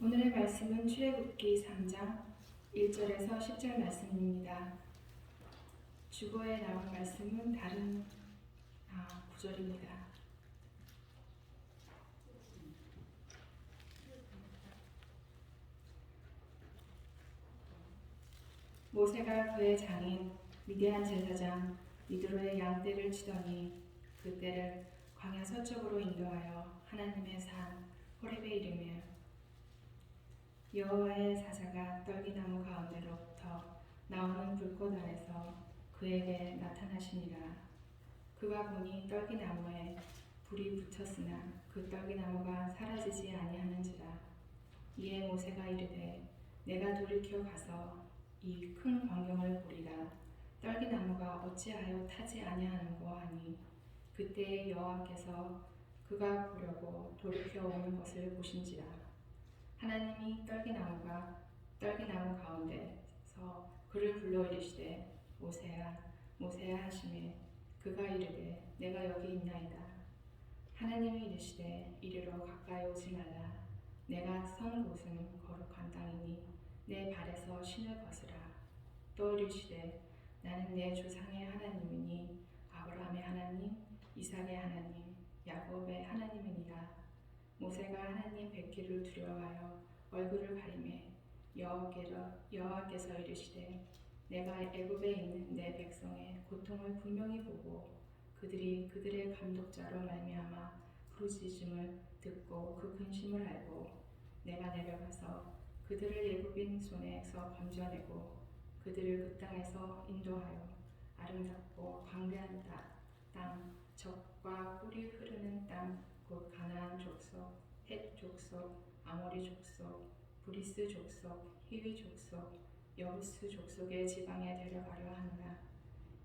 오늘의 말씀은 출애굽기 3장 1절에서 10절 말씀입니다. 주보에 나온 말씀은 다른 구절입니다. 모세가 그의 장인 미디안 제사장 이드로의 양떼를 치더니 그 떼를 광야 서쪽으로 인도하여 하나님의 산 호렙에 이르며 여호와의 사자가 떨기나무 가운데로부터 나오는 불꽃 아래서 그에게 나타나시니라. 그가 보니 떨기나무에 불이 붙었으나 그 떨기나무가 사라지지 아니하는지라. 이에 모세가 이르되 내가 돌이켜 가서 이 큰 광경을 보리라. 떨기나무가 어찌하여 타지 아니하는고 하니 그때 여호와께서 그가 보려고 돌이켜 오는 것을 보신지라. 하나님이 떨기나무 가운데서 그를 불러 이르시되 모세야 모세야 하시매 그가 이르되 내가 여기 있나이다. 하나님이 이르시되 이리로 가까이 오지 말라. 내가 선 곳은 거룩한 땅이니 내 발에서 신을 벗으라. 또 이르시되 나는 내 조상의 하나님이니 아브라함의 하나님 이삭의 하나님 야곱의 하나님이니라. 모세가 하나님 뵙기를 두려워하여 얼굴을 가리매 여호와께서 이르시되 내가 애굽에 있는 내 백성의 고통을 분명히 보고 그들이 그들의 감독자로 말미암아 부르짖음을 듣고 그 근심을 알고 내가 내려가서 그들을 애굽인 손에서 건져내고 그들을 그 땅에서 인도하여 아름답고 광대한 땅 젖과 꿀이 흐르는 땅 곧 가나안 족속, 헷 족속, 아모리 족속, 브리스 족속, 히위 족속, 여부스 족속의 지방에 데려가려 하노라.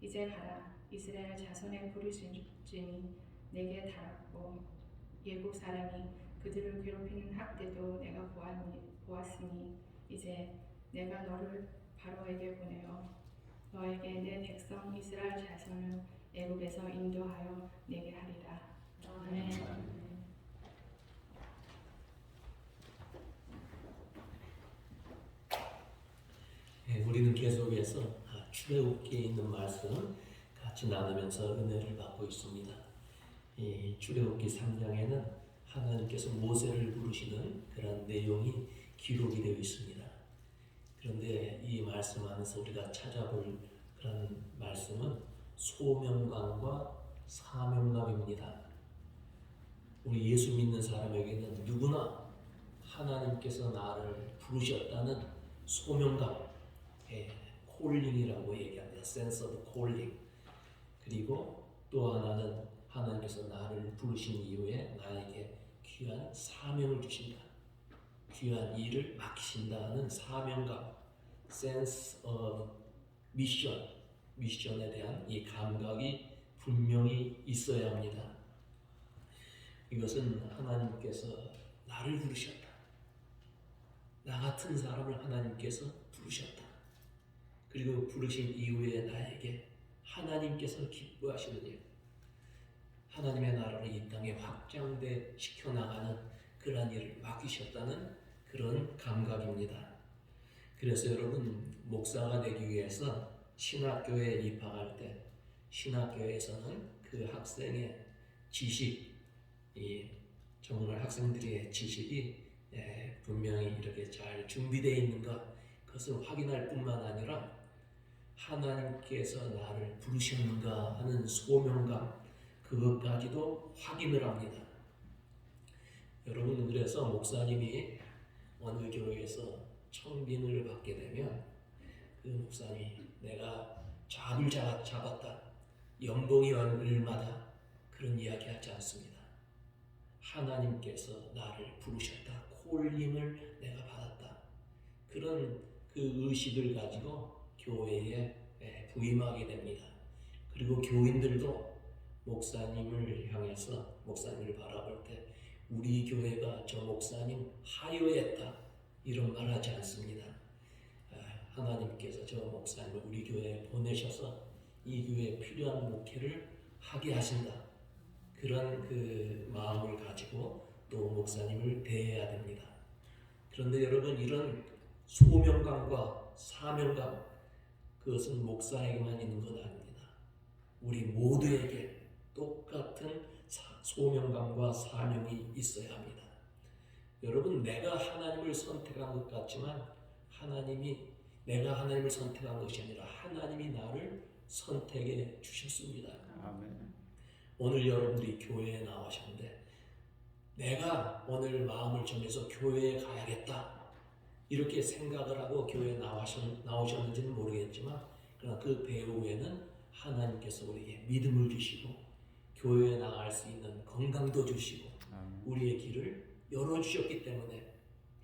이제 가라. 이스라엘 자손의 부르짖음이 내게 달았고 예국 사람이 그들을 괴롭히는 학대도 내가 보았으니 이제 내가 너를 바로에게 보내어 너에게 내 백성 이스라엘 자손을 애굽에서 인도하여 내게 하리라. 아멘. 우리는 계속해서 출애굽기에 있는 말씀 같이 나누면서 은혜를 받고 있습니다. 이 출애굽기 3장에는 하나님께서 모세를 부르시는 그런 내용이 기록이 되어 있습니다. 그런데 이 말씀 안에서 우리가 찾아볼 그런 말씀은 소명감과 사명감입니다. 우리 예수 믿는 사람에게는 누구나 하나님께서 나를 부르셨다는 소명감, 콜링이라고 얘기합니다. sense of calling. 그리고 또 하나는 하나님께서 나를 부르신 이후에 나에게 귀한 사명을 주신다. 귀한 일을 맡기신다는 사명감, sense of mission, 미션에 대한 이 감각이 분명히 있어야 합니다. 이것은 하나님께서 나를 부르셨다. 나 같은 사람을 하나님께서 부르셨다. 그리고 부르신 이후에 나에게 하나님께서 기뻐하시는 일, 하나님의 나라를 이 땅에 확장돼 시켜나가는 그러한 일을 맡기셨다는 그런 감각입니다. 그래서 여러분, 목사가 되기 위해서 신학교에 입학할 때 신학교에서는 그 학생의 지식, 정말 학생들의 지식이 분명히 이렇게 잘 준비되어 있는가, 그것을 확인할 뿐만 아니라 하나님께서 나를 부르셨는가 하는 소명감, 그것까지도 확인을 합니다. 여러분, 그래서 목사님이 어느 교회에서 청빙을 받게 되면 그 목사님이 내가 잡을 잡았다, 연봉이 얼마다, 그런 이야기 하지 않습니다. 하나님께서 나를 부르셨다, 콜링을 내가 받았다, 그런 그 의식을 가지고 교회에 부임하게 됩니다. 그리고 교인들도 목사님을 향해서, 목사님을 바라볼 때 우리 교회가 저 목사님 하여했다, 이런 말 하지 않습니다. 하나님께서 저 목사님을 우리 교회에 보내셔서 이 교회에 필요한 목회를 하게 하신다, 그런 그 마음을 가지고 또 목사님을 대해야 됩니다. 그런데 여러분, 이런 소명감과 사명감, 그것은 목사에게만 있는 것 아닙니다. 우리 모두에게 똑같은 소명감과 사명이 있어야 합니다. 여러분, 내가 하나님을 선택한 것 같지만 내가 하나님을 선택한 것이 아니라 하나님이 나를 선택해 주셨습니다. 아멘. 오늘 여러분들이 교회에 나오셨는데 내가 오늘 마음을 정해서 교회에 가야겠다 이렇게 생각을 하고 교회에 나오셨는지는 모르겠지만, 그러나 그 배후에는 하나님께서 우리에게 믿음을 주시고 교회에 나갈 수 있는 건강도 주시고 아멘. 우리의 길을 열어주셨기 때문에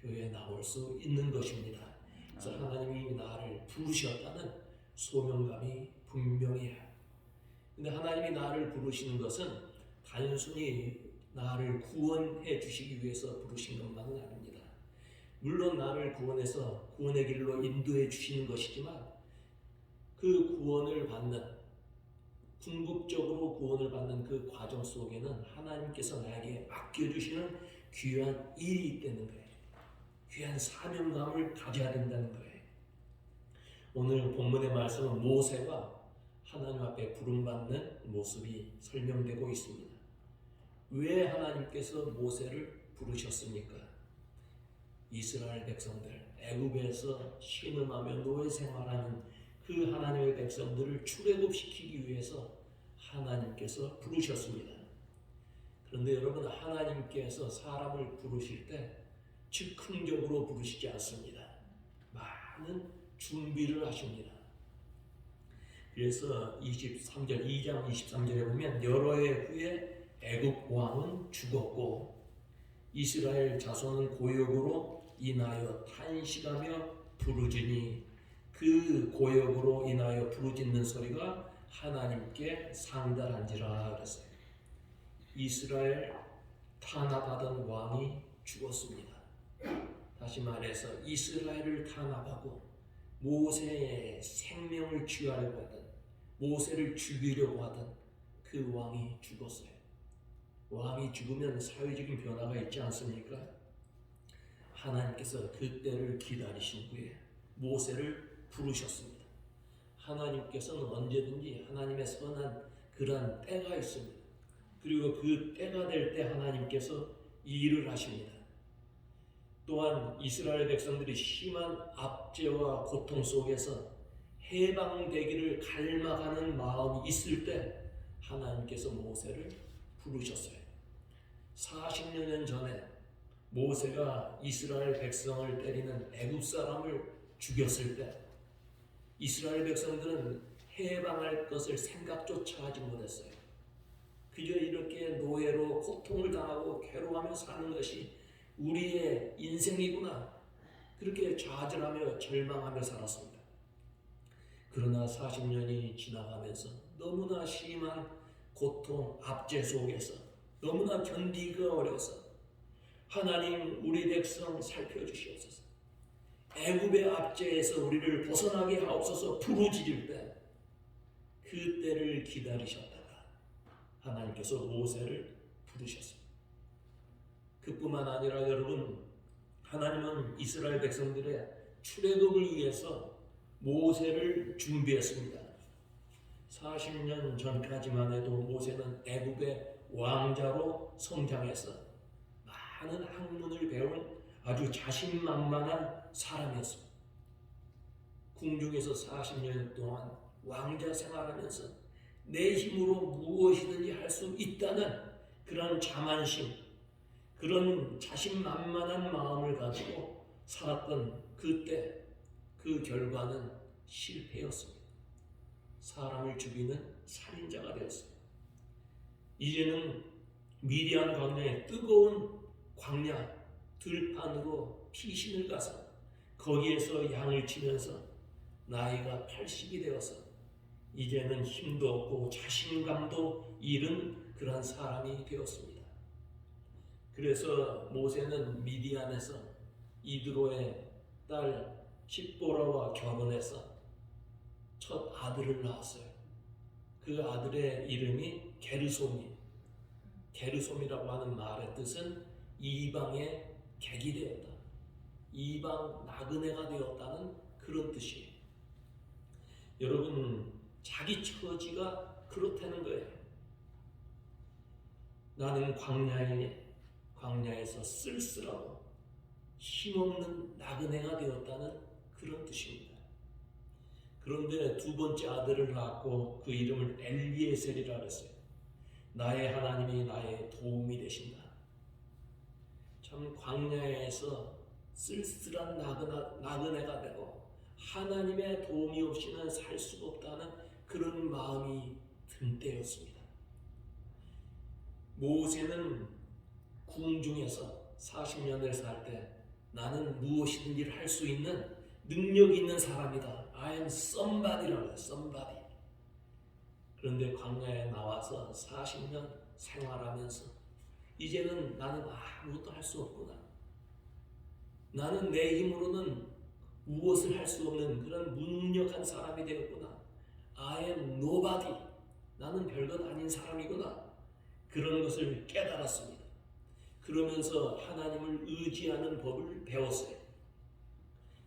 교회에 나올 수 있는 것입니다. 그래서 하나님이 나를 부르셨다는 소명감이 분명해요. 근데 하나님이 나를 부르시는 것은 단순히 나를 구원해 주시기 위해서 부르신 것만은 아닙니다. 물론 나를 구원해서 구원의 길로 인도해 주시는 것이지만, 그 구원을 받는, 궁극적으로 구원을 받는 그 과정 속에는 하나님께서 나에게 맡겨주시는 귀한 일이 있다는 거예요. 귀한 사명감을 가져야 된다는 거예요. 오늘 본문의 말씀은 모세가 하나님 앞에 부름받는 모습이 설명되고 있습니다. 왜 하나님께서 모세를 부르셨습니까? 이스라엘 백성들, 애굽에서 신음하며 노예 생활하는 그 하나님의 백성들을 출애굽시키기 위해서 하나님께서 부르셨습니다. 그런데 여러분, 하나님께서 사람을 부르실 때 즉흥적으로 부르시지 않습니다. 많은 준비를 하십니다. 그래서 2장 23절에 보면 여러 해 후에 애굽 왕은 죽었고 이스라엘 자손은 고역으로 인하여 탄식하며 부르짖으니 그 고역으로 인하여 부르짖는 소리가 하나님께 상달한지라 그랬어요. 이스라엘 탄압하던 왕이 죽었습니다. 다시 말해서 이스라엘을 탄압하고 모세의 생명을 취하려고 하던, 모세를 죽이려고 하던 그 왕이 죽었어요. 왕이 죽으면 사회적인 변화가 있지 않습니까? 하나님께서 그때를 기다리신 후에 모세를 부르셨습니다. 하나님께서는 언제든지 하나님의 선한 그런 때가 있습니다. 그리고 그 때가 될 때 하나님께서 일을 하십니다. 또한 이스라엘 백성들이 심한 압제와 고통 속에서 해방되기를 갈망하는 마음이 있을 때 하나님께서 모세를 부르셨어요. 40년 전에 모세가 이스라엘 백성을 때리는 애굽 사람을 죽였을 때 이스라엘 백성들은 해방할 것을 생각조차 하지 못했어요. 그저 이렇게 노예로 고통을 당하고 괴로워하며 사는 것이 우리의 인생이구나, 그렇게 좌절하며 절망하며 살았습니다. 그러나 40년이 지나가면서 너무나 심한 고통, 압제 속에서 너무나 견디기가 어려서 하나님, 우리 백성 살펴주시옵소서, 애굽의 압제에서 우리를 벗어나게 하옵소서 부르짖을 때 그때를 기다리셨다가 하나님께서 모세를 부르셨습니다. 그뿐만 아니라 여러분, 하나님은 이스라엘 백성들의 출애굽을 위해서 모세를 준비했습니다. 40년 전까지만 해도 모세는 애굽의 왕자로 성장해서 많은 학문을 배운 아주 자신만만한 사람이었습니다. 궁중에서 40년 동안 왕자 생활하면서 내 힘으로 무엇이든지 할 수 있다는 그런 자만심, 그런 자신만만한 마음을 가지고 살았던 그때 그 결과는 실패였습니다. 사람을 죽이는 살인자가 되었습니다. 이제는 미디안 광야의 뜨거운 광야 들판으로 피신을 가서 거기에서 양을 치면서 나이가 80이 되어서 이제는 힘도 없고 자신감도 잃은 그런 사람이 되었습니다. 그래서 모세는 미디안에서 이드로의 딸 십보라와 결혼해서 첫 아들을 낳았어요. 그 아들의 이름이 게르솜이라고 하는 말의 뜻은 이방의 객이 되었다, 이방 나그네가 되었다는 그런 뜻이에요. 여러분, 자기 처지가 그렇다는 거예요. 나는 광야에서 쓸쓸하고 힘없는 나그네가 되었다는 그런 뜻입니다. 그런데 두 번째 아들을 낳고 그 이름을 엘리에셀이라 그랬어요. 나의 하나님이 나의 도움이 되신다. 참 광야에서 쓸쓸한 나그네가 되고 하나님의 도움이 없이는 살 수가 없다는 그런 마음이 든 때였습니다. 모세는 궁중에서 40년을 살 때 나는 무엇이든지 할 수 있는 능력이 있는 사람이다. I am somebody라고 해요. somebody. 그런데 광야에 나와서 40년 생활하면서 이제는 나는 아무것도 할 수 없구나. 나는 내 힘으로는 무엇을 할 수 없는 그런 무능력한 사람이 되었구나. I am nobody. 나는 별것 아닌 사람이구나. 그런 것을 깨달았습니다. 그러면서 하나님을 의지하는 법을 배웠어요.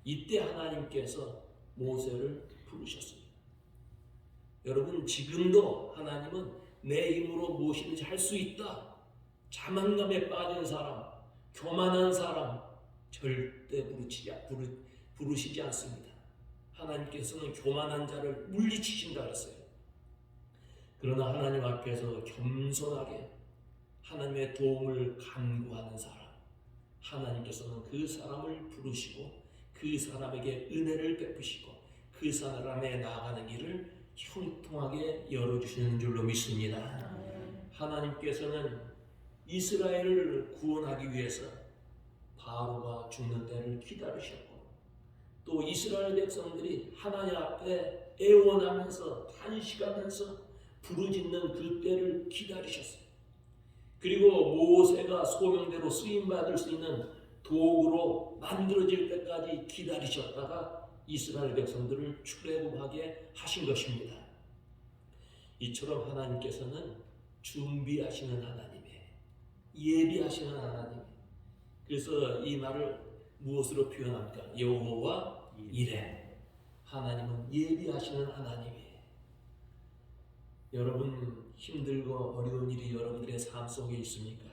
이때 하나님께서 모세를 부르셨습니다. 여러분, 지금도 하나님은 내 힘으로 무엇이든지 할 수 있다. 자만감에 빠진 사람, 교만한 사람 절대 부르시지 않습니다. 하나님께서는 교만한 자를 물리치신다 그랬어요. 그러나 하나님 앞에서 겸손하게 하나님의 도움을 간구하는 사람, 하나님께서는 그 사람을 부르시고 그 사람에게 은혜를 베푸시고 그 사람의 나아가는 길을 형통하게 열어주시는 줄로 믿습니다. 하나님께서는 이스라엘을 구원하기 위해서 바로가 죽는 때를 기다리셨고 또 이스라엘 백성들이 하나님 앞에 애원하면서 탄식하면서 부르짖는 그 때를 기다리셨어요. 그리고 모세가 소명대로 쓰임받을 수 있는 도구로 만들어질 때까지 기다리셨다가 이스라엘 백성들을 출애굽하게 하신 것입니다. 이처럼 하나님께서는 준비하시는 하나님이에요. 예비하시는 하나님. 그래서 이 말을 무엇으로 표현합니까? 여호와 이레. 하나님은 예비하시는 하나님이에요. 여러분, 힘들고 어려운 일이 여러분들의 삶 속에 있습니까?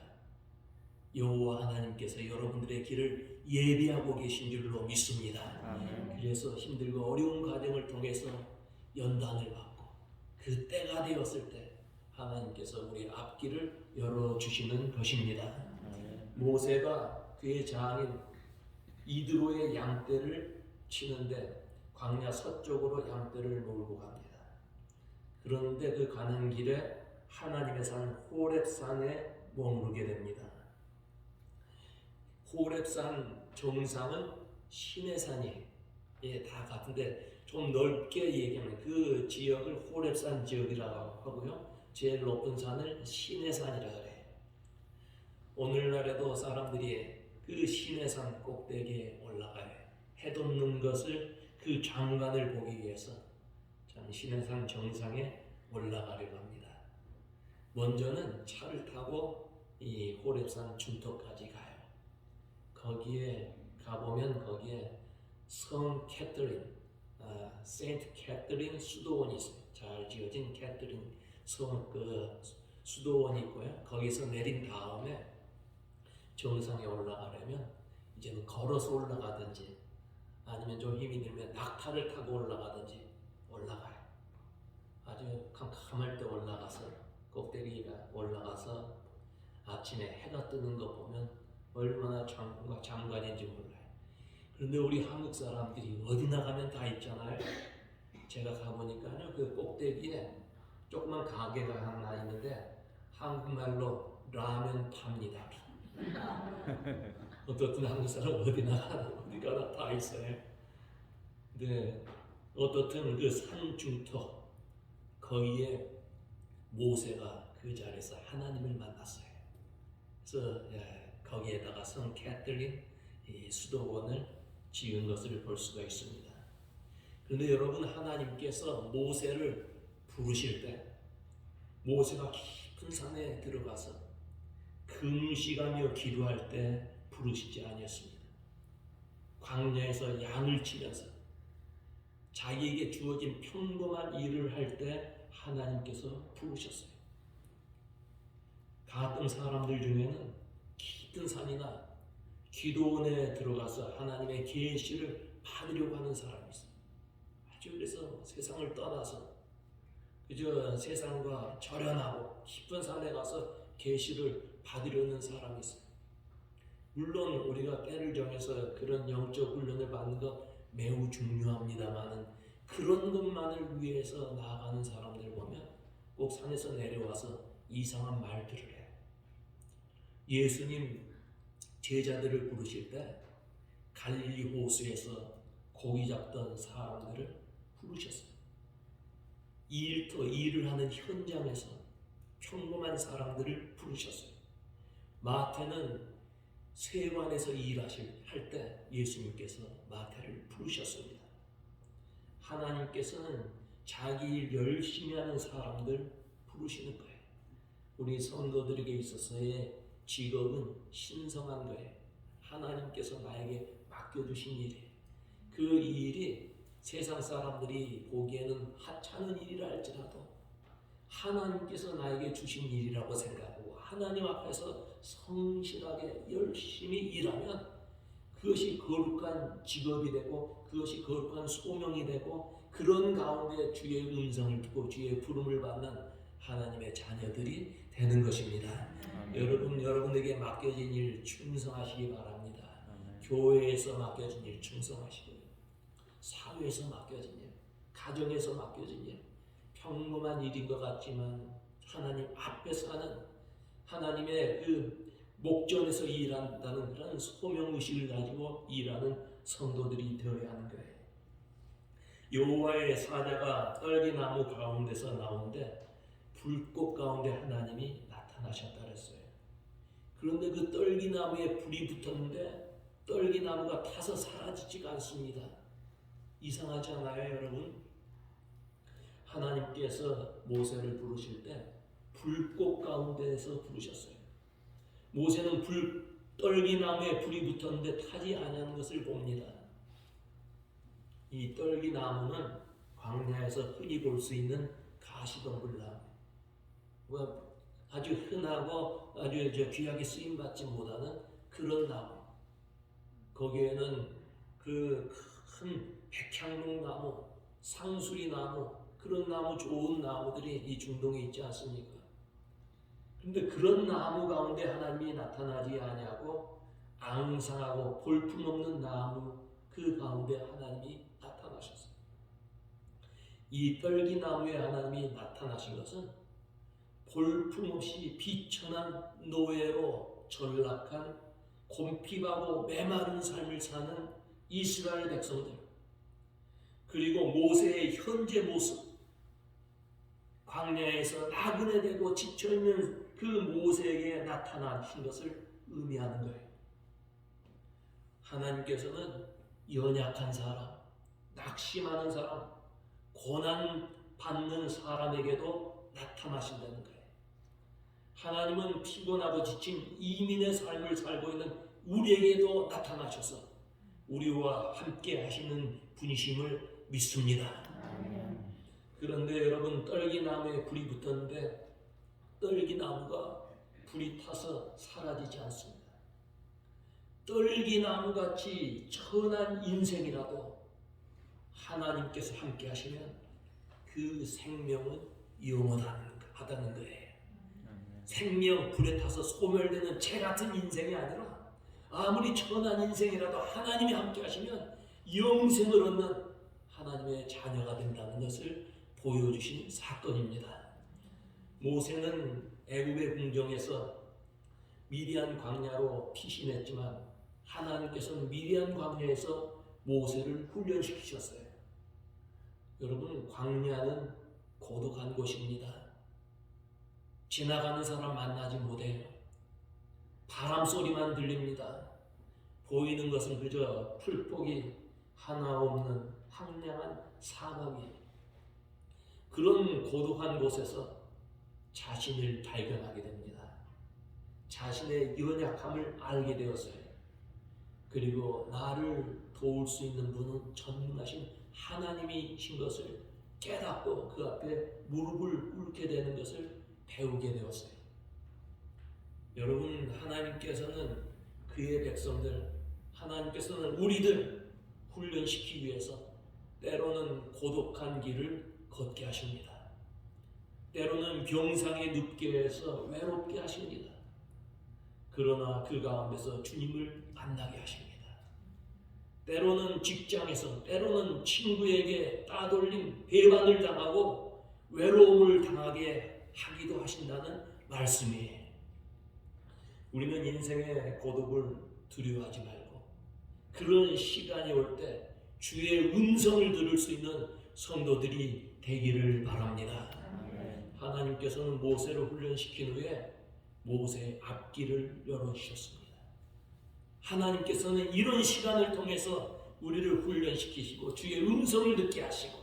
여호와 하나님께서 여러분들의 길을 예비하고 계신 줄로 믿습니다. 아멘. 그래서 힘들고 어려운 과정을 통해서 연단을 받고 그 때가 되었을 때 하나님께서 우리 앞길을 열어주시는 것입니다. 모세가 그의 장인 이드로의 양떼를 치는데 광야 서쪽으로 양떼를 몰고 갑니다. 그런데 그 가는 길에 하나님의 산 호렙산에 머무르게 됩니다. 호렙산 정상은 신의 산이에요. 다 같은데 좀 넓게 얘기하면 그 지역을 호렙산 지역이라고 하고요. 제일 높은 산을 신의 산이라고 해요. 오늘날에도 사람들이 그 신의 산 꼭대기에 올라가요. 해돋는 것을 그 장관을 보기 위해서 참 신의 산 정상에 올라가려고 합니다. 먼저는 차를 타고 이 호렙산 중턱까지 가요. 거기에 가보면 거기에 성 캐터린, 세인트 캐터린 수도원이 있어요. 잘 지어진 캐터린 성 수도원이 있고요. 거기서 내린 다음에 정상에 올라가려면 이제는 걸어서 올라가든지 아니면 좀 힘이 들면 낙타를 타고 올라가든지 올라가요. 아주 캄캄할 때 올라가서 꼭대기가 올라가서 아침에 해가 뜨는 거 보면 얼마나 장관인지 몰라요. 그런데 우리 한국 사람들이 어디 나가면 다 있잖아요. 제가 가보니까요, 그 꼭대기에 조그만 가게가 하나 있는데 한국말로 라면 팝니다. 어떻든 한국 사람 어디 가나 다 있어요. 근데 어떻든 그 산 중턱 거기에 모세가 그 자리에서 하나님을 만났어요. 그래서 거기에다가 성 캐틀린 수도원을 지은 것을 볼 수가 있습니다. 그런데 여러분, 하나님께서 모세를 부르실 때 모세가 깊은 산에 들어가서 금식하며 기도할 때 부르시지 아니었습니다. 광야에서 양을 치면서 자기에게 주어진 평범한 일을 할 때 하나님께서 부르셨어요. 가끔 사람들 중에는 깊은 산이나 기도원에 들어가서 하나님의 계시를 받으려고 하는 사람이 있어요. 아주 그래서 세상을 떠나서 그저 세상과 절연하고 깊은 산에 가서 계시를 받으려는 사람이 있어요. 물론 우리가 때를 정해서 그런 영적 훈련을 받는 것 매우 중요합니다만은 그런 것만을 위해서 나아가는 사람들 보면 꼭 산에서 내려와서 이상한 말들을 해요. 예수님 제자들을 부르실 때 갈릴리 호수에서 고기 잡던 사람들을 부르셨어요. 일을 하는 현장에서 평범한 사람들을 부르셨어요. 마태는 세관에서 할 때 예수님께서 마태를 부르셨습니다. 하나님께서는 자기 일 열심히 하는 사람들 부르시는 거예요. 우리 성도들에게 있어서의 직업은 신성한 거예요. 하나님께서 나에게 맡겨주신 일이에요. 그 일이 세상 사람들이 보기에는 하찮은 일이라 할지라도 하나님께서 나에게 주신 일이라고 생각하고 하나님 앞에서 성실하게 열심히 일하면 그것이 거룩한 직업이 되고 그것이 거룩한 소명이 되고 그런 가운데 주의 음성을 듣고 주의 부름을 받는 하나님의 자녀들이 되는 것입니다. 여러분에게 맡겨진 일 충성하시기 바랍니다. 교회에서 맡겨진 일 충성하시고요. 사회에서 맡겨진 일, 가정에서 맡겨진 일, 평범한 일인 것 같지만 하나님 앞에서 하는 하나님의 그 목전에서 일한다는 그런 소명의식을 가지고 일하는 성도들이 되어야 하는 거예요. 여호와의 사자가 떨기나무 가운데서 나오는데 불꽃 가운데 하나님이 나타나셨다 그랬어요. 그런데 그 떨기나무에 불이 붙었는데 떨기나무가 타서 사라지지가 않습니다. 이상하지 않아요, 여러분? 하나님께서 모세를 부르실 때 불꽃 가운데에서 부르셨어요. 모세는 떨기나무에 불이 붙었는데 타지 않은 것을 봅니다. 이 떨기나무는 광야에서 흔히 볼 수 있는 가시덤불나무, 아주 흔하고 아주 귀하게 쓰임받지 못하는 그런 나무. 거기에는 그 큰 백향목나무, 상수리나무, 그런 나무, 좋은 나무들이 이 중동에 있지 않습니까? 그런데 그런 나무 가운데 하나님이 나타나지 아니하고 앙상하고 볼품없는 나무 그 가운데 하나님이 나타나셨어요. 이 떨기나무에 하나님이 나타나신 것은 볼품없이 비천한 노예로 전락한 곰핍하고 메마른 삶을 사는 이스라엘 백성들, 그리고 모세의 현재 모습, 광야에서 나그네 되고 지쳐있는 그 모세에게 나타나신 것을 의미하는 거예요. 하나님께서는 연약한 사람, 낙심하는 사람, 고난받는 사람에게도 나타나신다는 거예요. 하나님은 피곤하고 지친 이민의 삶을 살고 있는 우리에게도 나타나셔서 우리와 함께 하시는 분이심을 믿습니다. 그런데 여러분, 떨기나무에 불이 붙었는데 떨기나무가 불이 타서 사라지지 않습니다. 떨기나무같이 천한 인생이라도 하나님께서 함께 하시면 그 생명은 영원하다는 거예요. 생명 불에 타서 소멸되는 재 같은 인생이 아니라 아무리 천한 인생이라도 하나님이 함께 하시면 영생을 얻는 하나님의 자녀가 된다는 것을 보여주신 사건입니다. 모세는 애굽의 궁정에서 미디안 광야로 피신했지만 하나님께서는 미디안 광야에서 모세를 훈련시키셨어요. 여러분, 광야는 고독한 곳입니다. 지나가는 사람 만나지 못해요. 바람 소리만 들립니다. 보이는 것은 그저 풀포기 하나 없는 황량한 사막이에요. 그런 고독한 곳에서 자신을 발견하게 됩니다. 자신의 연약함을 알게 되었어요. 그리고 나를 도울 수 있는 분은 전능하신 하나님이신 것을 깨닫고 그 앞에 무릎을 꿇게 되는 것을 배우게 되었어요. 여러분, 하나님께서는 그의 백성들, 하나님께서는 우리들 훈련시키기 위해서 때로는 고독한 길을 걷게 하십니다. 때로는 병상에 눕게 해서 외롭게 하십니다. 그러나 그 가운데서 주님을 만나게 하십니다. 때로는 직장에서, 때로는 친구에게 따돌림, 배반을 당하고 외로움을 당하게 하기도 하신다는 말씀이에요. 우리는 인생의 고독을 두려워하지 말고 그런 시간이 올 때 주의 음성을 들을 수 있는 성도들이 되기를 바랍니다. 하나님께서는 모세를 훈련시킨 후에 모세의 앞길을 열어주셨습니다. 하나님께서는 이런 시간을 통해서 우리를 훈련시키시고 주의 음성을 듣게 하시고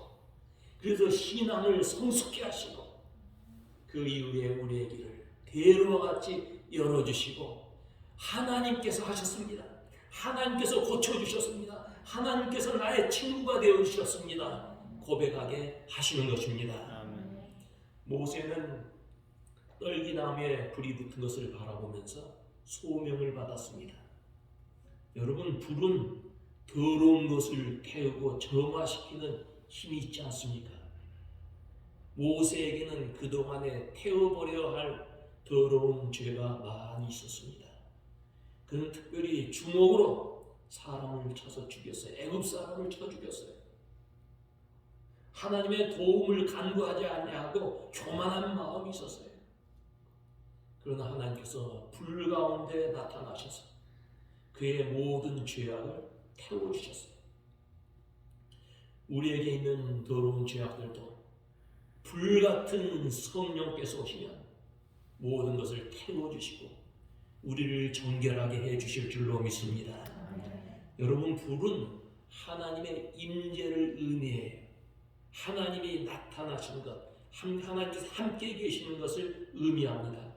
그래서 신앙을 성숙케 하시고 그 이후에 우리의 길을 대로와 같이 열어주시고 하나님께서 하셨습니다. 하나님께서 고쳐주셨습니다. 하나님께서 나의 친구가 되어주셨습니다. 고백하게 하시는 것입니다. 모세는 떨기나무에 불이 붙은 것을 바라보면서 소명을 받았습니다. 여러분, 불은 더러운 것을 태우고 정화시키는 힘이 있지 않습니까? 모세에게는 그동안에 태워버려야 할 더러운 죄가 많이 있었습니다. 그는 특별히 주먹으로 사람을 쳐서 죽였어요. 애굽 사람을 쳐 죽였어요. 하나님의 도움을 간구하지 아니하고 교만한 마음이 있었어요. 그러나 하나님께서 불 가운데 나타나셔서 그의 모든 죄악을 태워주셨어요. 우리에게 있는 더러운 죄악들도 불같은 성령께서 오시면 모든 것을 태워주시고 우리를 정결하게 해주실 줄로 믿습니다. 여러분, 불은 하나님의 임재를 의미해요. 하나님이 나타나시는 것, 하나님께서 함께 계시는 것을 의미합니다.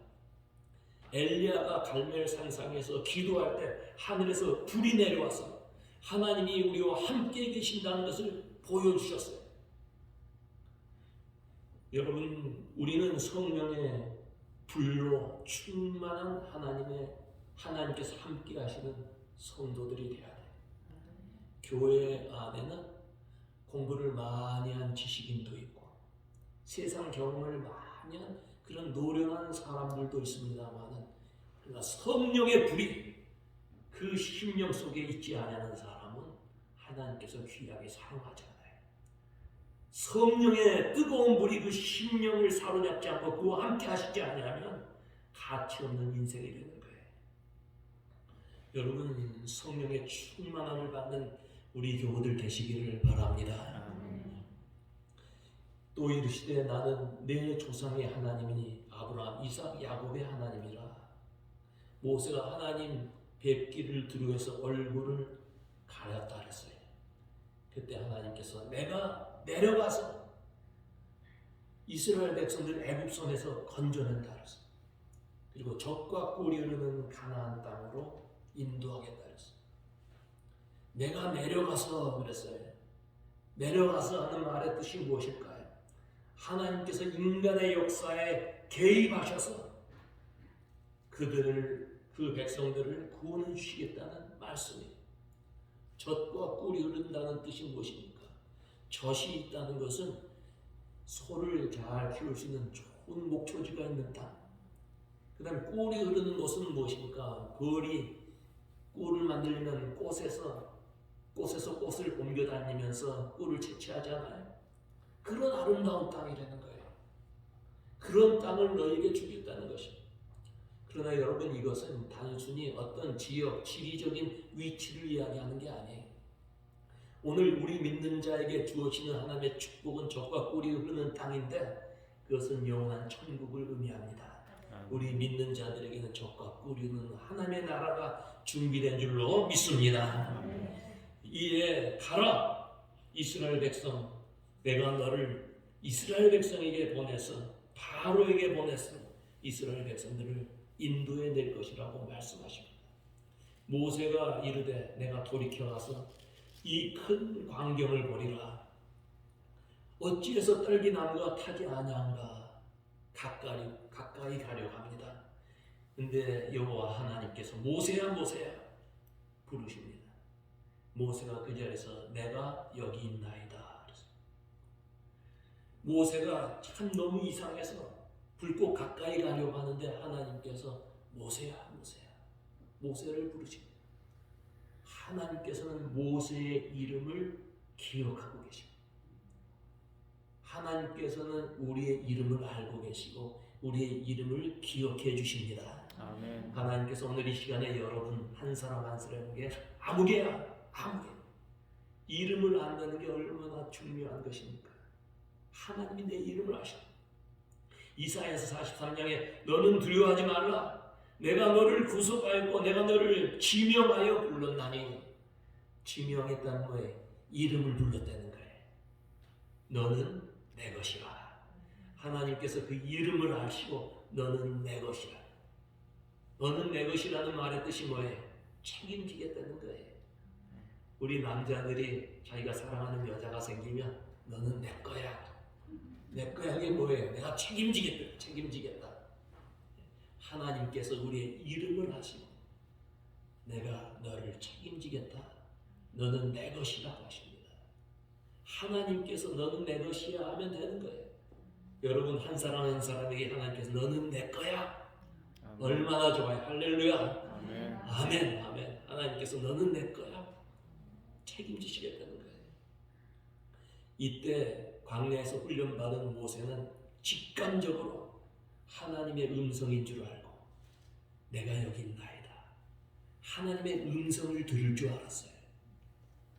엘리야가 갈멜산상에서 기도할 때 하늘에서 불이 내려와서 하나님이 우리와 함께 계신다는 것을 보여주셨어요. 여러분, 우리는 성령의 불로 충만한 하나님께서 함께 하시는 성도들이 되어야 돼요. 교회 안에는 공부를 많이 한 지식인도 있고 세상 경험을 많이 한 그런 노련한 사람들도 있습니다만 그러나 성령의 불이 그 심령 속에 있지 않은 사람은 하나님께서 귀하게 사용하지 않아요. 성령의 뜨거운 불이 그 심령을 사로잡지 않고 그와 함께 하시지 아니하면 가치 없는 인생이 되는 거예요. 여러분, 성령의 충만함을 받는 우리 교우들 되시기를 바랍니다. 또 이르시되 나는 내 조상의 하나님이니 아브라함, 이삭, 야곱의 하나님이라. 모세가 하나님 뵙기를 두려워해서 얼굴을 가렸다 그랬어요. 그때 하나님께서 내가 내려가서 이스라엘 백성들 애굽 손에서 건져낸다 그랬어요. 그리고 적과 꿀이 흐르는 가나안 땅으로 인도하겠다 그랬어요. 내가 내려가서 그랬어요. 내려가서 하는 말의 뜻이 무엇일까요? 하나님께서 인간의 역사에 개입하셔서 그 백성들을 구원해 주시겠다는 말씀이에요. 젖과 꿀이 흐른다는 뜻이 무엇입니까? 젖이 있다는 것은 소를 잘 키울 수 있는 좋은 목초지가 있는 땅. 그 다음에 꿀이 흐르는 곳은 무엇입니까? 벌이 꿀을 만들면 꽃에서 꽃을 옮겨 다니면서 꿀을 채취하잖아요. 그런 아름다운 땅이라는 거예요. 그런 땅을 너에게 주겠다는 것입니다. 그러나 여러분, 이것은 단순히 어떤 지역, 지리적인 위치를 이야기하는 게 아니에요. 오늘 우리 믿는 자에게 주어지는 하나님의 축복은 젖과 꿀이 흐르는 땅인데 그것은 영원한 천국을 의미합니다. 우리 믿는 자들에게는 젖과 꿀이 흐르는 하나님의 나라가 준비된 줄로 믿습니다. 이에 가라 이스라엘 백성, 내가 너를 이스라엘 백성에게 보내서 바로에게 보내서 이스라엘 백성들을 인도해 낼 것이라고 말씀하십니다. 모세가 이르되 내가 돌이켜 가서 이 큰 광경을 보리라. 어찌해서 딸기나무가 타지 아니한가. 가까이 가려고 합니다. 근데 여호와 하나님께서 모세야 모세야 부르십니다. 모세가 그 자리에서 내가 여기 있나이다. 모세가 참 너무 이상해서 불꽃 가까이 가려고 하는데 하나님께서 모세야 모세야 모세를 부르십니다. 하나님께서는 모세의 이름을 기억하고 계십니다. 하나님께서는 우리의 이름을 알고 계시고 우리의 이름을 기억해 주십니다. 아멘. 하나님께서 오늘 이 시간에 여러분 한 사람 한 사람에게 아무개야 이름을 안다는 게 얼마나 중요한 것입니까? 하나님이 내 이름을 아셔. 이사야서 43장에 너는 두려워하지 말라. 내가 너를 구속하였고 내가 너를 지명하여 불렀나니. 지명했다는 거에 이름을 불렀다는 거예요. 너는 내 것이라. 하나님께서 그 이름을 아시고 너는 내 것이라. 너는 내 것이라는 말의 뜻이 뭐예요? 책임지겠다는 거예요. 우리 남자들이 자기가 사랑하는 여자가 생기면 너는 내 거야. 내 거야 이게 뭐예요? 내가 책임지겠다. 하나님께서 우리의 이름을 아시고 내가 너를 책임지겠다. 너는 내 것이라고 하십니다. 하나님께서 너는 내 것이야 하면 되는 거예요. 여러분 한 사람 한 사람에게 하나님께서 너는 내 거야. 아멘. 얼마나 좋아요. 할렐루야. 아멘. 아멘. 아멘. 하나님께서 너는 내 거야. 책임지시겠다는 거예요. 이때 광야에서 훈련받은 모세는 직감적으로 하나님의 음성인 줄 알고 내가 여기 있나이다. 하나님의 음성을 들을 줄 알았어요.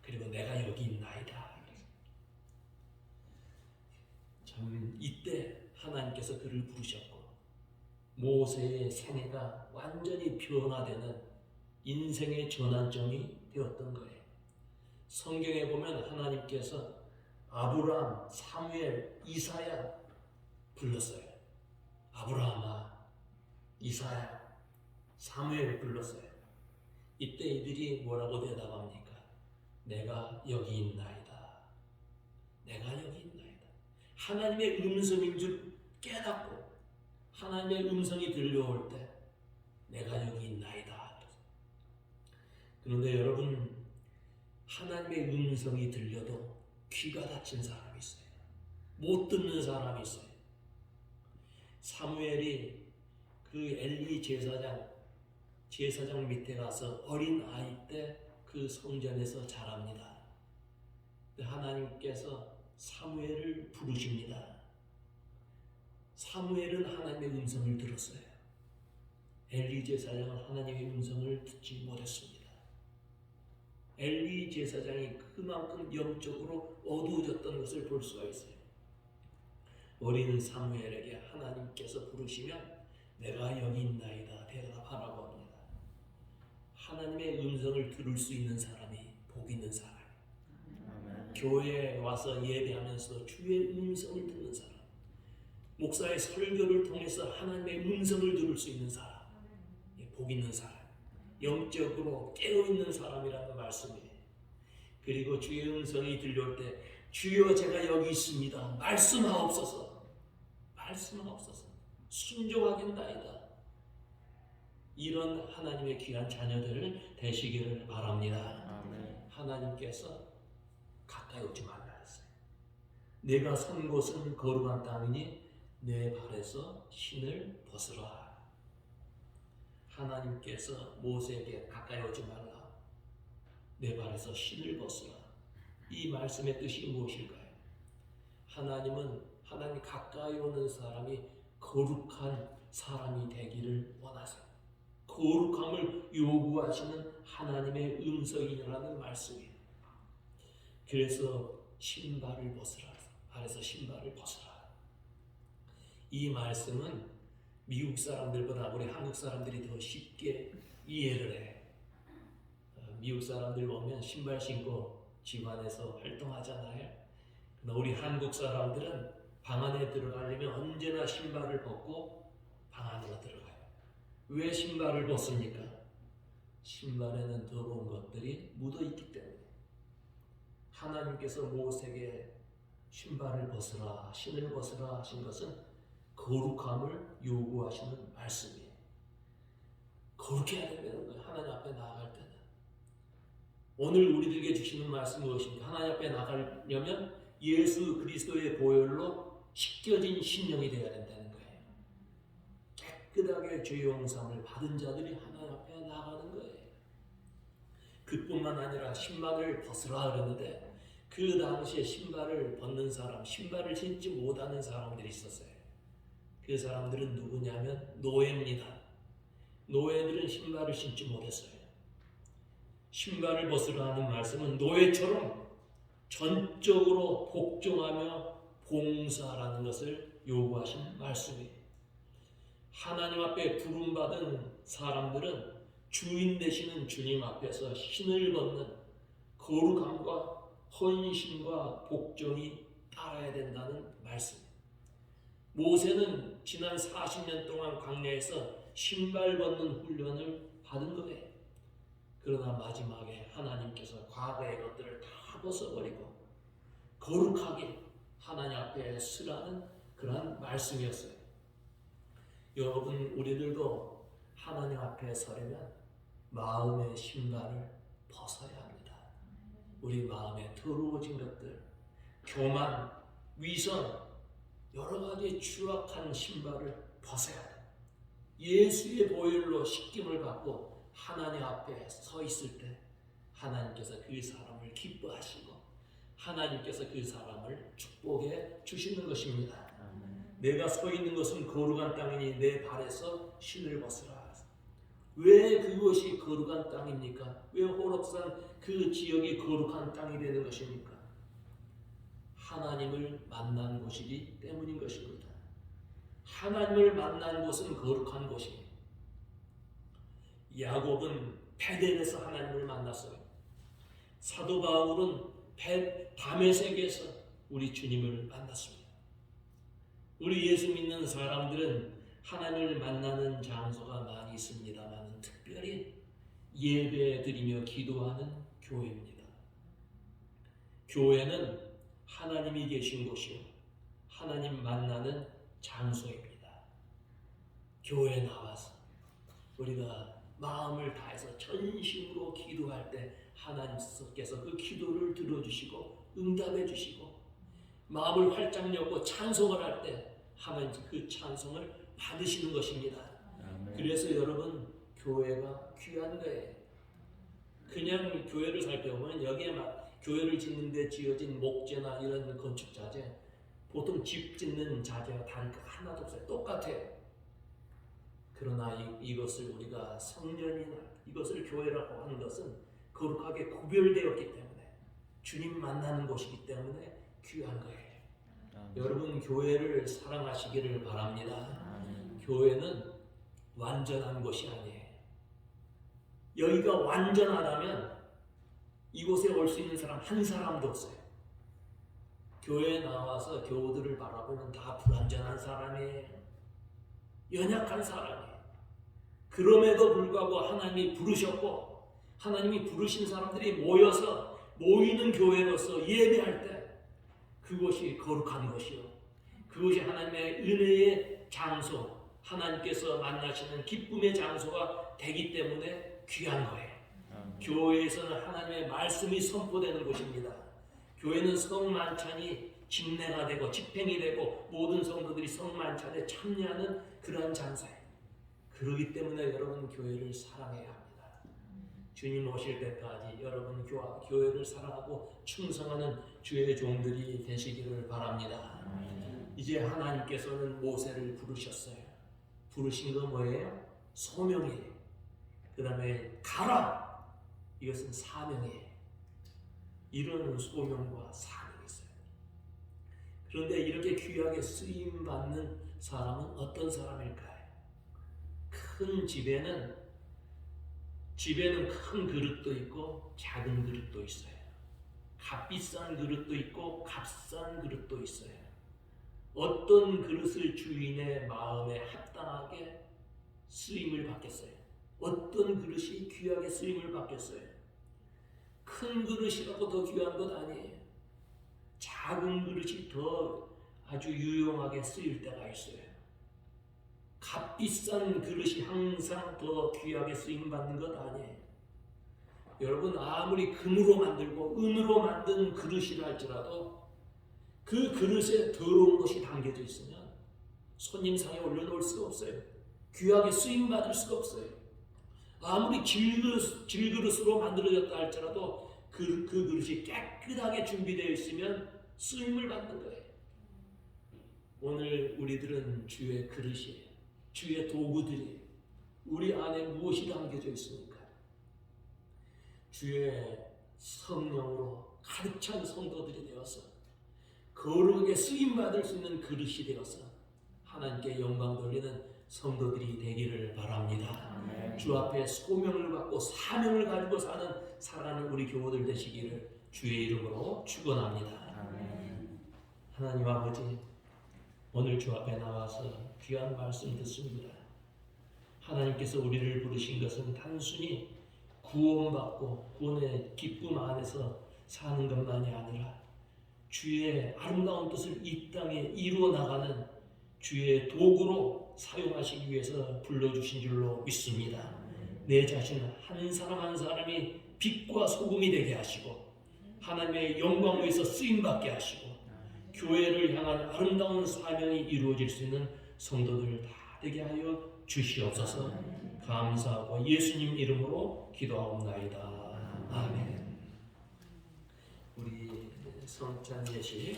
그리고 내가 여기 있나이다. 참 이때 하나님께서 그를 부르셨고 모세의 생애가 완전히 변화되는 인생의 전환점이 되었던 거예요. 성경에 보면 하나님께서 아브라함, 사무엘, 이사야 불렀어요. 아브라함아, 이사야, 사무엘 불렀어요. 이때 이들이 뭐라고 대답합니까? 내가 여기 있나이다. 내가 여기 있나이다. 하나님의 음성인 줄 깨닫고 하나님의 음성이 들려올 때 내가 여기 있나이다. 그런데 여러분 하나님의 음성이 들려도 귀가 닫힌 사람이 있어요. 못 듣는 사람이 있어요. 사무엘이 그 엘리 제사장 밑에 가서 어린 아이 때 그 성전에서 자랍니다. 하나님께서 사무엘을 부르십니다. 사무엘은 하나님의 음성을 들었어요. 엘리 제사장은 하나님의 음성을 듣지 못했습니다. 엘리 제사장이 그만큼 영적으로 어두워졌던 것을 볼 수가 있어요. 어린 사무엘에게 하나님께서 부르시면 내가 여기 있나이다 대답하라고 합니다. 하나님의 음성을 들을 수 있는 사람이 복 있는 사람. 교회에 와서 예배하면서 주의 음성을 듣는 사람, 목사의 설교를 통해서 하나님의 음성을 들을 수 있는 사람, 복 있는 사람, 영적으로 깨어있는 사람이라는 말씀이에요. 그리고 주의 음성이 들려올 때 주여 제가 여기 있습니다. 말씀하옵소서. 순종하겠나이다. 이런 하나님의 귀한 자녀들 되시기를 바랍니다. 아멘. 하나님께서 가까이 오지 말라 했어요. 내가 선 곳은 거룩한 땅이니 내 발에서 신을 벗으라. 하나님께서 모세에게 가까이 오지 말라. 내 발에서 신을 벗으라. 이 말씀의 뜻이 무엇일까요? 하나님은 하나님 가까이 오는 사람이 거룩한 사람이 되기를 원하세요. 거룩함을 요구하시는 하나님의 음성이라는 말씀이에요. 그래서 신발을 벗으라. 발에서 신발을 벗으라. 이 말씀은 미국 사람들보다 우리 한국 사람들이 더 쉽게 이해를 해. 미국 사람들 보면 신발 신고 집안에서 활동하잖아요. 그러나 우리 한국 사람들은 방 안에 들어가려면 언제나 신발을 벗고 방 안으로 들어가요. 왜 신발을 벗습니까? 신발에는 더러운 것들이 묻어 있기 때문에 하나님께서 모세에게 신발을 벗으라, 신을 벗으라 하신 것은 거룩함을 요구하시는 말씀이에요. 거룩해야 된다는 거예요. 하나님 앞에 나아갈 때는. 오늘 우리들에게 주시는 말씀은 무엇입니까? 하나님 앞에 나가려면 예수 그리스도의 보혈로 씻겨진 심령이 되어야 된다는 거예요. 깨끗하게 죄 용서함을 받은 자들이 하나님 앞에 나가는 거예요. 그뿐만 아니라 신발을 벗으라 그랬는데 그 당시에 신발을 벗는 사람, 신발을 신지 못하는 사람들이 있었어요. 그 사람들은 누구냐면 노예입니다. 노예들은 신발을 신지 못했어요. 신발을 벗으라 하는 말씀은 노예처럼 전적으로 복종하며 봉사하라는 것을 요구하신 말씀이에요. 하나님 앞에 부름받은 사람들은 주인 되시는 주님 앞에서 신을 벗는 거룩함과 헌신과 복종이 따라야 된다는 말씀. 모세는 지난 40년 동안 광야에서 신발 벗는 훈련을 받은 거예요. 그러나 마지막에 하나님께서 과거의 것들을 다 벗어버리고 거룩하게 하나님 앞에 서라는 그런 말씀이었어요. 여러분, 우리들도 하나님 앞에 서려면 마음의 신발을 벗어야 합니다. 우리 마음에 더러워진 것들, 교만, 위선, 여러 가지 추악한 신발을 벗어야 돼요. 예수의 보혈로 씻김을 받고 하나님 앞에 서 있을 때 하나님께서 그 사람을 기뻐하시고 하나님께서 그 사람을 축복해 주시는 것입니다. 내가 서 있는 것은 거룩한 땅이니 내 발에서 신을 벗으라. 왜 그것이 거룩한 땅입니까? 왜 호렙산 그 지역이 거룩한 땅이 되는 것입니까? 하나님을 만난 곳이기 때문인 것입니다. 하나님을 만난 곳은 거룩한 곳입니다. 야곱은 베델에서 하나님을 만났어요. 사도 바울은 다메섹에서 우리 주님을 만났습니다. 우리 예수 믿는 사람들은 하나님을 만나는 장소가 많이 있습니다만 특별히 예배 드리며 기도하는 교회입니다. 교회는 하나님이 계신 곳이요 하나님 만나는 장소입니다. 교회에 나와서 우리가 마음을 다해서 전심으로 기도할 때 하나님께서 그 기도를 들어주시고 응답해 주시고 마음을 활짝 열고 찬송을 할 때 하나님 그 찬송을 받으시는 것입니다. 그래서 여러분, 교회가 귀한 거예요. 그냥 교회를 살펴보면 여기에 막 교회를 짓는데 지어진 목재나 이런 건축 자재, 보통 집 짓는 자재와 다른 거 하나도 없어요. 똑같아요. 그러나 이것을 우리가 성전이나 이것을 교회라고 하는 것은 거룩하게 구별되었기 때문에 주님 만나는 곳이기 때문에 귀한 거예요. 여러분, 교회를 사랑하시기를 바랍니다. 교회는 완전한 것이 아니에요. 여기가 완전하다면 이곳에 올 수 있는 사람 한 사람도 없어요. 교회에 나와서 교우들을 바라보면 다 불완전한 사람이에요. 연약한 사람이에요. 그럼에도 불구하고 하나님이 부르셨고 하나님이 부르신 사람들이 모이는 교회로서 예배할 때 그것이 거룩한 것이요 그것이 하나님의 은혜의 장소, 하나님께서 만나시는 기쁨의 장소가 되기 때문에 귀한 거예요. 교회에서는 하나님의 말씀이 선포되는 곳입니다. 교회는 성만찬이 집례가 되고 집행이 되고 모든 성도들이 성만찬에 참여하는 그러한 장소예요. 그렇기 때문에 여러분, 교회를 사랑해야 합니다. 주님 오실 때까지 여러분 교회를 사랑하고 충성하는 주의 종들이 되시기를 바랍니다. 이제 하나님께서는 모세를 부르셨어요. 부르신 거 뭐예요? 소명이에요. 그 다음에 가라! 이것은 사명이에요. 이런 소명과 사명이 있어요. 그런데 이렇게 귀하게 쓰임받는 사람은 어떤 사람일까요? 큰 집에는 큰 그릇도 있고 작은 그릇도 있어요. 값비싼 그릇도 있고 값싼 그릇도 있어요. 어떤 그릇을 주인의 마음에 합당하게 쓰임을 받겠어요? 어떤 그릇이 귀하게 쓰임을 받겠어요? 큰 그릇이라고 더 귀한 것 아니에요. 작은 그릇이 더 아주 유용하게 쓰일 때가 있어요. 값비싼 그릇이 항상 더 귀하게 쓰임받는 것 아니에요. 여러분, 아무리 금으로 만들고 은으로 만든 그릇이라 할지라도 그 그릇에 더러운 것이 담겨져 있으면 손님상에 올려놓을 수가 없어요. 귀하게 쓰임받을 수가 없어요. 아무리 질그릇으로 만들어졌다 할지라도 그 그릇이 깨끗하게 준비되어 있으면 쓰임을 받는 거예요. 오늘 우리들은 주의 그릇이에요. 주의 도구들이 우리 안에 무엇이 담겨져 있습니까? 주의 성령으로 가득 찬 성도들이 되어서 거룩하게 쓰임받을 수 있는 그릇이 되어서 하나님께 영광 돌리는 성도들이 되기를 바랍니다. 아멘. 주 앞에 소명을 받고 사명을 가지고 사는 살아가는 우리 교우들 되시기를 주의 이름으로 축원합니다. 아멘. 하나님 아버지, 오늘 주 앞에 나와서 귀한 말씀 듣습니다. 하나님께서 우리를 부르신 것은 단순히 구원받고 구원의 기쁨 안에서 사는 것만이 아니라 주의 아름다운 뜻을 이 땅에 이루어 나가는 주의 도구로 사용하시기 위해서 불러주신 줄로 믿습니다. 내 자신 한 사람 한 사람이 빛과 소금이 되게 하시고 하나님의 영광 위에서 쓰임받게 하시고 교회를 향한 아름다운 사명이 이루어질 수 있는 성도들 다 되게 하여 주시옵소서. 감사하고 예수님 이름으로 기도하옵나이다. 아멘. 우리 성찬 예식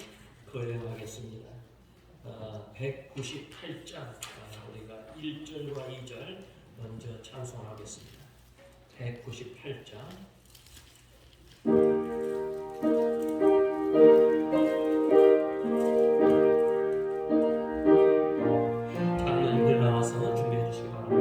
거행하겠습니다. 198장 우리가 1절과 2절 먼저 찬송하겠습니다. 198장 장로님들 나와서 준비해 주시기 바랍니다.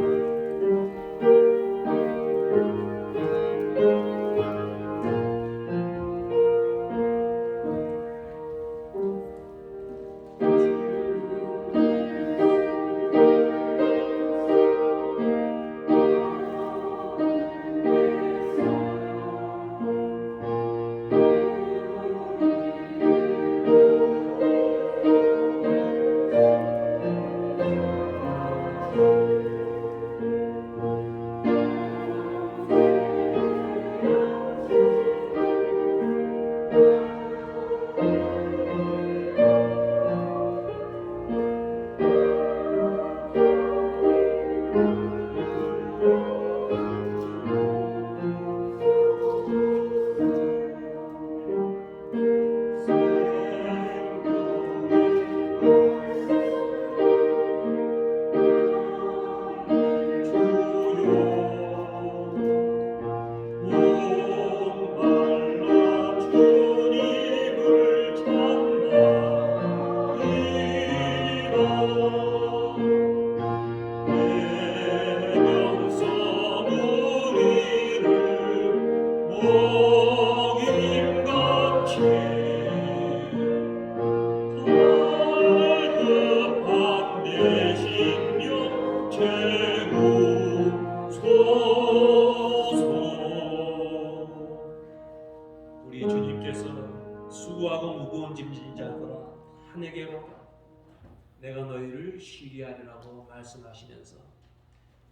우리 주님께서 수고하고 무거운 짐진 자들아 내게로 오라. 내가 너희를 쉬게 하리라고 말씀하시면서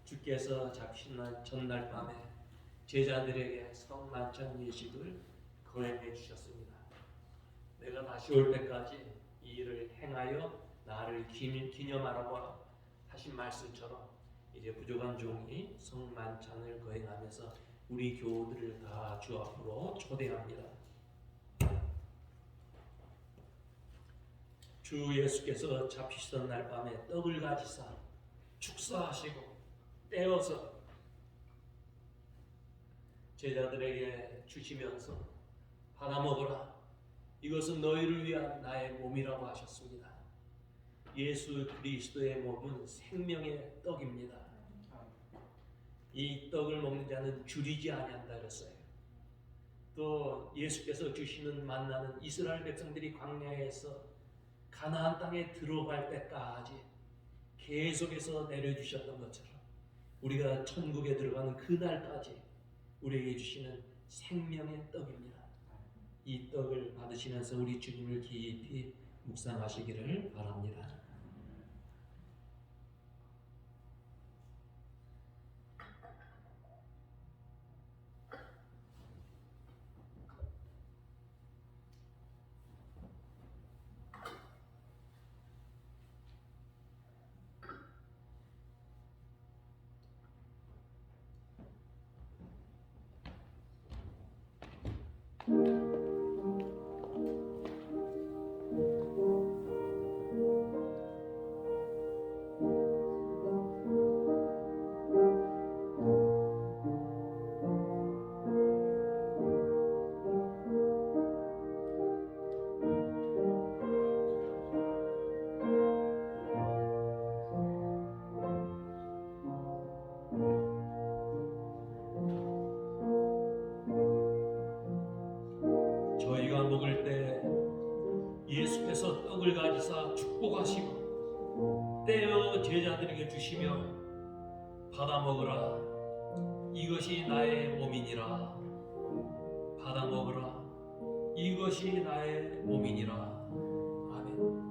주께서 잡히신 날 전날 밤에 제자들에게 성만찬 예식을 거행해 주셨습니다. 내가 다시 올 때까지 이 일을 행하여 나를 기념하라고 하신 말씀처럼 이제 부족한 종이 성만찬을 거행하면서 우리 교우들을 다 주 앞으로 초대합니다. 주 예수께서 잡히시던 날 밤에 떡을 가지사 축사하시고 떼어서 제자들에게 주시면서 받아 먹으라. 이것은 너희를 위한 나의 몸이라고 하셨습니다. 예수 그리스도의 몸은 생명의 떡입니다. 이 떡을 먹는 자는 줄이지 아니한다 그랬어요. 또 예수께서 주시는 만나는 이스라엘 백성들이 광야에서 가나안 땅에 들어갈 때까지 계속해서 내려주셨던 것처럼 우리가 천국에 들어가는 그날까지 우리에게 주시는 생명의 떡입니다. 이 떡을 받으시면서 우리 주님을 깊이 묵상하시기를 바랍니다. 저희가 먹을 때 예수께서 떡을 가지사 축복하시고 떼어 제자들에게 주시며 받아 먹으라 이것이 나의 몸이니라 받아 먹으라 이것이 나의 몸이니라. 아멘.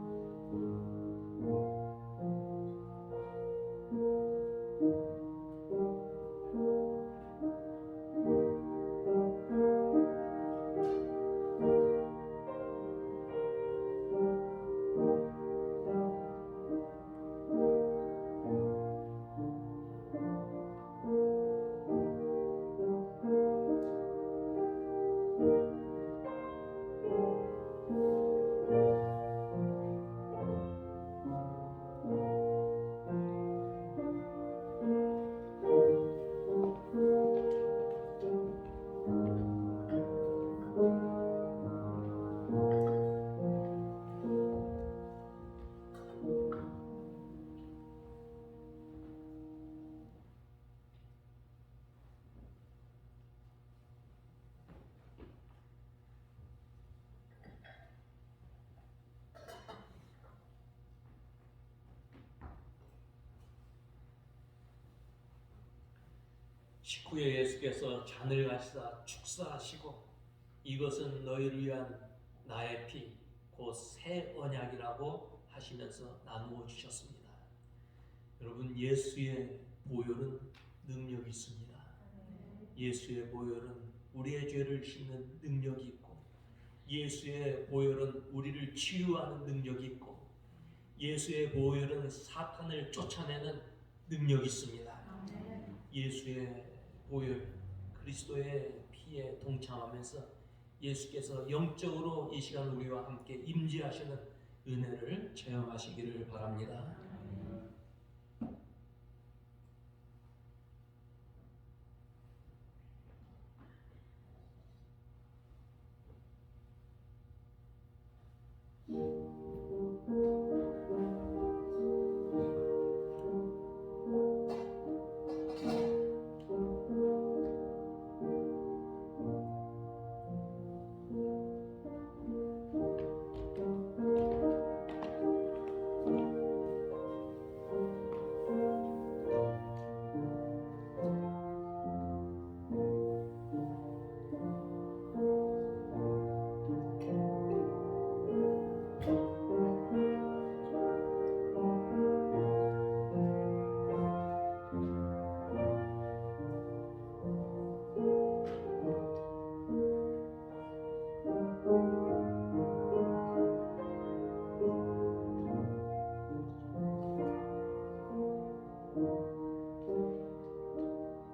식후에 예수께서 잔을 가지사 축사하시고 이것은 너희를 위한 나의 피 곧 새 언약이라고 하시면서 나누어 주셨습니다. 여러분, 예수의 보혈은 능력이 있습니다. 예수의 보혈은 우리의 죄를 씻는 능력이 있고 예수의 보혈은 우리를 치유하는 능력이 있고 예수의 보혈은 사탄을 쫓아내는 능력이 있습니다. 예수의 보혈, 그리스도의 피에 동참하면서 예수께서 영적으로 이 시간 우리와 함께 임재하시는 은혜를 체험하시기를 바랍니다.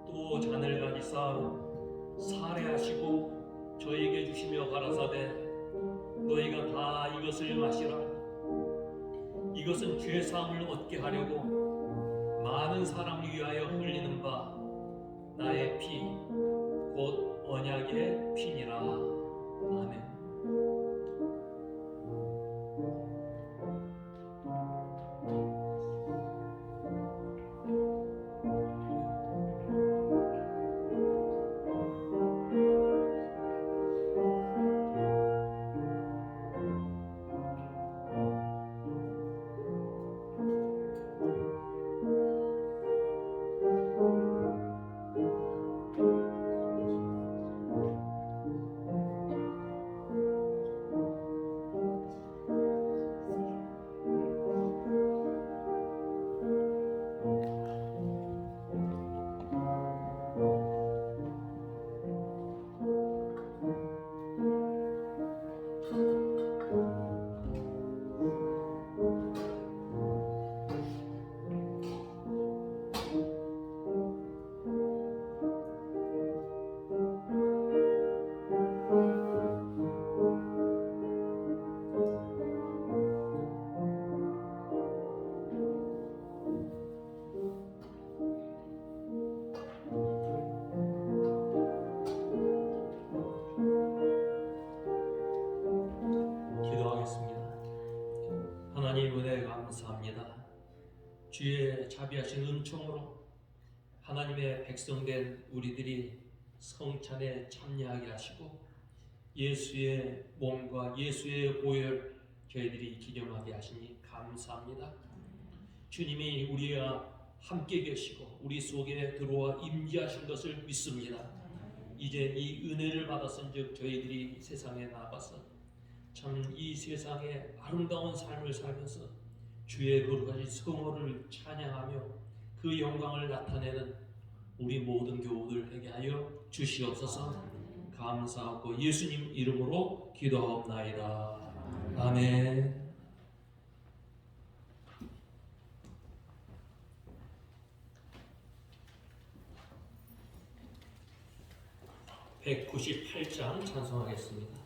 또 잔을 가지사 사례하시고 저에게 주시며 가라사대 너희가 다 이것을 마시라. 이것은 죄사함을 얻게 하려고 많은 사람을 위하여 흘리는 바 나의 피 곧 언약의 피니라. 아멘. 주의 자비하신 은총으로 하나님의 백성된 우리들이 성찬에 참여하게 하시고 예수의 몸과 예수의 보혈 저희들이 기념하게 하시니 감사합니다. 주님이 우리와 함께 계시고 우리 속에 들어와 임재하신 것을 믿습니다. 이제 이 은혜를 받았은즉 저희들이 세상에 나가서 참 이 세상에 아름다운 삶을 살면서 주의 거룩하신 성호를 찬양하며 그 영광을 나타내는 우리 모든 교우들 되게 하여 주시옵소서. 감사하고 예수님 이름으로 기도하옵나이다. 아멘. (198장) 찬송하겠습니다.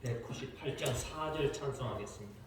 198장 4절 찬송하겠습니다.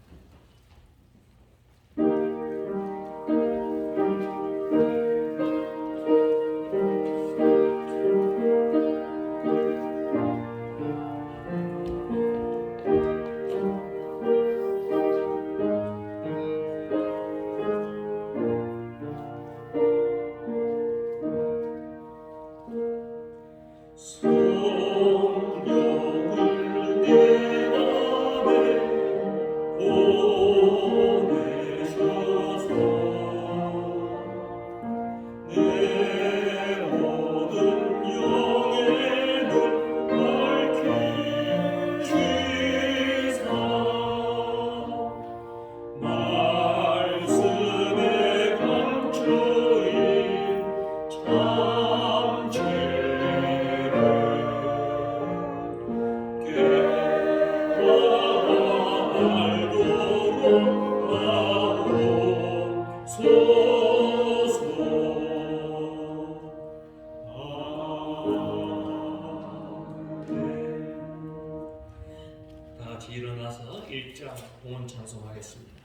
다 같이 일어나서 1장 봉헌 찬송하겠습니다.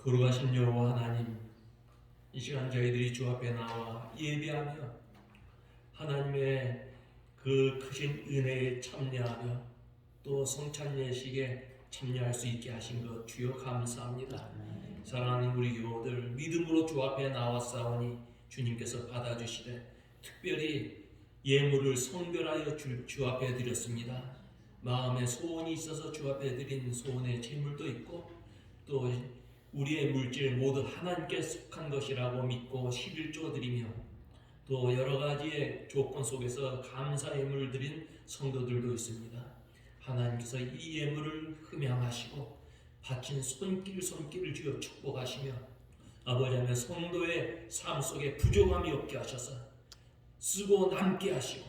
거룩하신 여호와 하나님, 이 시간 저희들이 주 앞에 나와 예배하며 하나님의 그 크신 은혜에 참여하며 또 성찬 예식에 참여할 수 있게 하신 것 주여 감사합니다. 사랑하는 우리 교우들 믿음으로 주 앞에 나왔사오니 주님께서 받아주시되 특별히 예물을 성별하여 주 앞에 드렸습니다. 마음에 소원이 있어서 주 앞에 드린 소원의 제물도 있고 또 우리의 물질 모두 하나님께 속한 것이라고 믿고 11조 드리며 또 여러 가지의 조건 속에서 감사 예물을 드린 성도들도 있습니다. 하나님께서 이 예물을 흠양하시고 바친 손길을 쥐어 축복하시며 아버지 하나님 성도의 삶 속에 부족함이 없게 하셔서 쓰고 남게 하시고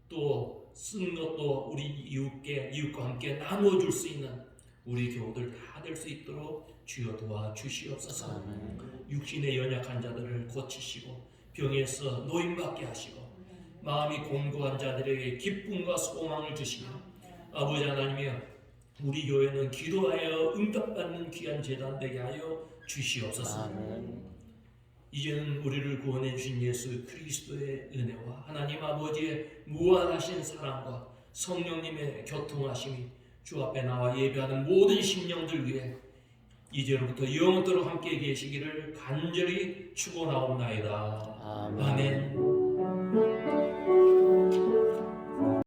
또 쓴 것도 우리 이웃과 함께 나누어줄 수 있는 우리 교우들 다 될 수 있도록 주여 도와주시옵소서. 육신의 연약한 자들을 고치시고 병에서 노임받게 하시고 마음이 공고한 자들에게 기쁨과 소망을 주시며 아버지 하나님이여 우리 교회는 기도하여 응답받는 귀한 제단 되게 하여 주시옵소서. 이제는 우리를 구원해 주신 예수 그리스도의 은혜와 하나님 아버지의 무한하신 사랑과 성령님의 교통하심이 주 앞에 나와 예배하는 모든 심령들 위해 이제로부터 영원토록 함께 계시기를 간절히 축원하옵나이다. 아멘.